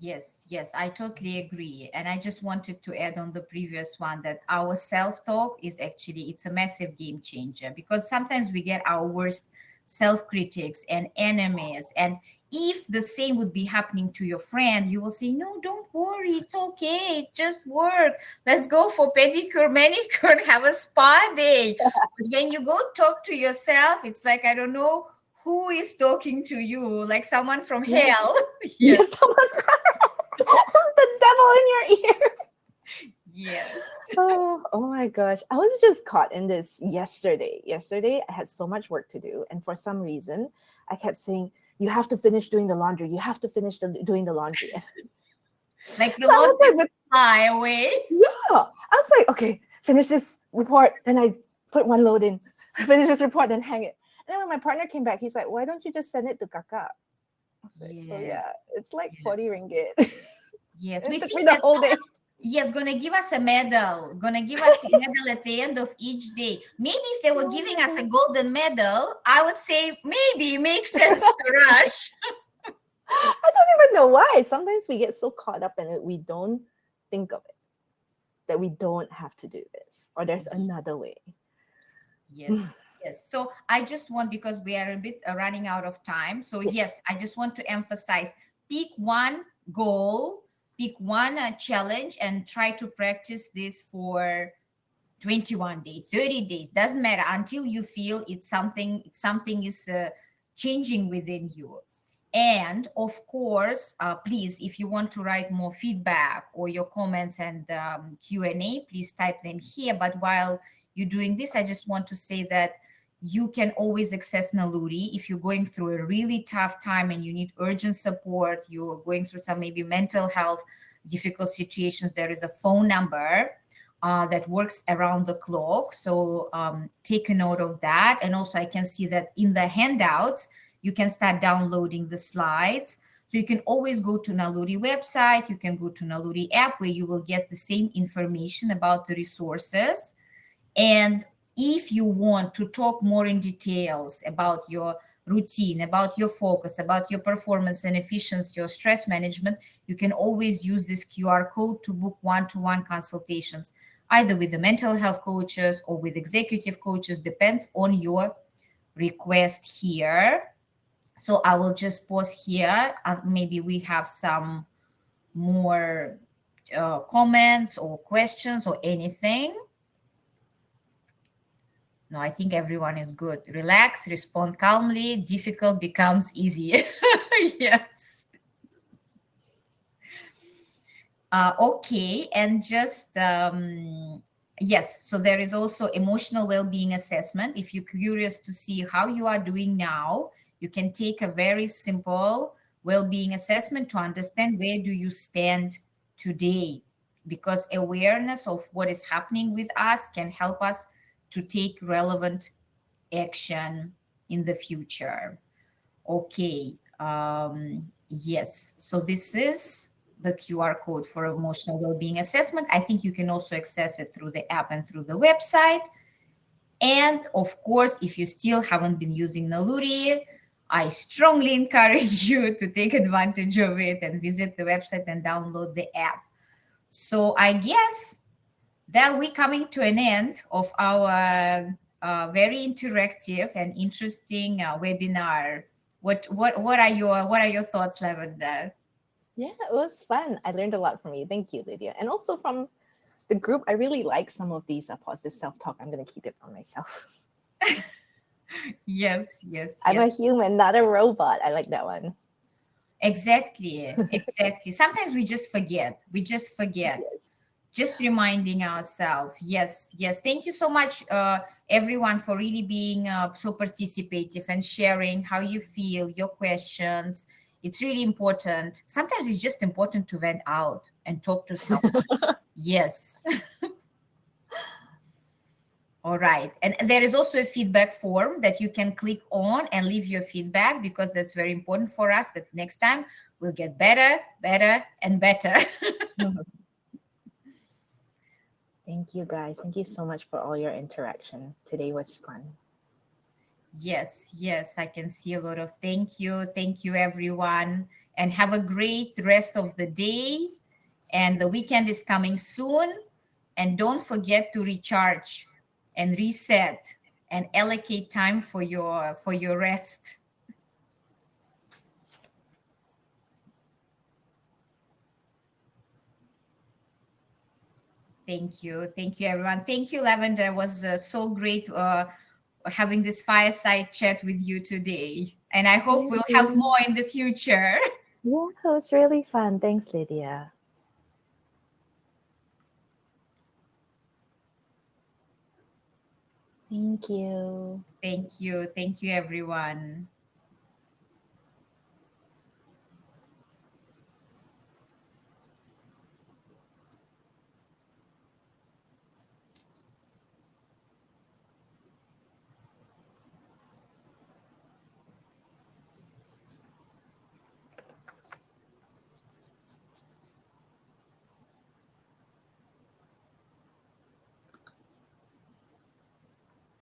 Yes, yes, I totally agree. And I just wanted to add on the previous one that our self-talk is actually it's a massive game changer because sometimes we get our worst self-critics and enemies. And if the same would be happening to your friend, you will say, no, don't worry, it's okay, just work. Let's go for pedicure, manicure, have a spa day. But when you go talk to yourself, it's like I don't know who is talking to you, like someone from Yes. hell. Yes. Yes, someone the devil in your ear. Yes. Oh my gosh. I was just caught in this yesterday. Yesterday, I had so much work to do. And for some reason, I kept saying, you have to finish doing the laundry. You have to finish doing the laundry. Like the So I Lord was like, fly away. yeah. I was like, okay, finish this report. Then I put one load in. Finish this report, then hang it. And then when my partner came back, he's like, why don't you just send it to Kaka? I was like, oh Yes. yeah, it's like Yes. 40 ringgit. Yes. It We took me think the that whole day. yes, gonna give us a medal. Gonna give us a medal at the end of each day. Maybe if they were Oh giving my us a gosh. golden medal, I would say maybe it makes sense to rush. I don't even know why. Sometimes we get so caught up in it, we don't think of it, that we don't have to do this, or there's another way. Yes, yes. So I just want, because we are a bit running out of time. So, Yes. yes, I just want to emphasize pick one goal, pick one challenge, and try to practice this for 21 days, 30 days, doesn't matter until you feel something is changing within you. And of course, please, if you want to write more feedback or your comments and Q&A, please type them here. But while you're doing this, I just want to say that you can always access Naluri if you're going through a really tough time and you need urgent support, you're going through some maybe mental health difficult situations. There is a phone number that works around the clock. So take a note of that. And also I can see that in the handouts, you can start downloading the slides. So you can always go to Naluri website. You can go to Naluri app where you will get the same information about the resources. And if you want to talk more in details about your routine, about your focus, about your performance and efficiency or stress management, you can always use this QR code to book one-to-one consultations, either with the mental health coaches or with executive coaches, depends on your request here. So I will just pause here. Maybe we have some more comments or questions or anything. No, I think everyone is good. Relax, respond calmly. Difficult becomes easy. Yes. Okay, and just yes, so there is also emotional well-being assessment. If you're curious to see how you are doing now, you can take a very simple well-being assessment to understand where do you stand today, because awareness of what is happening with us can help us to take relevant action in the future. Okay. Yes. So this is the QR code for emotional well-being assessment. I think you can also access it through the app and through the website. And of course, if you still haven't been using Naluri, I strongly encourage you to take advantage of it and visit the website and download the app. So I guess that we're coming to an end of our very interactive and interesting webinar. What are your thoughts, Lavender? Yeah, it was fun. I learned a lot from you. Thank you, Lydia. And also from the group, I really like some of these positive self-talk. I'm going to keep it for myself. Yes, yes, I'm a yes. human, not a robot. I like that one. Exactly, exactly. Sometimes we just forget. We just forget. Yes. Just reminding ourselves. Yes, yes. Thank you so much, everyone, for really being so participative and sharing how you feel, your questions. It's really important. Sometimes it's just important to vent out and talk to someone. Yes. All right. And there is also a feedback form that you can click on and leave your feedback, because that's very important for us, that next time we'll get better, better, and better. Thank you, guys. Thank you so much for all your interaction. Today was fun. Yes, yes, I can see a lot of thank you. Thank you, everyone. And have a great rest of the day. And the weekend is coming soon. And don't forget to recharge and reset and allocate time for your rest. Thank you. Thank you, everyone. Thank you, Lavender. It was so great having this fireside chat with you today. And I hope Thank we'll have you. more in the future. Yeah, it was really fun. Thanks, Lydia. Thank you. Thank you. Thank you, everyone.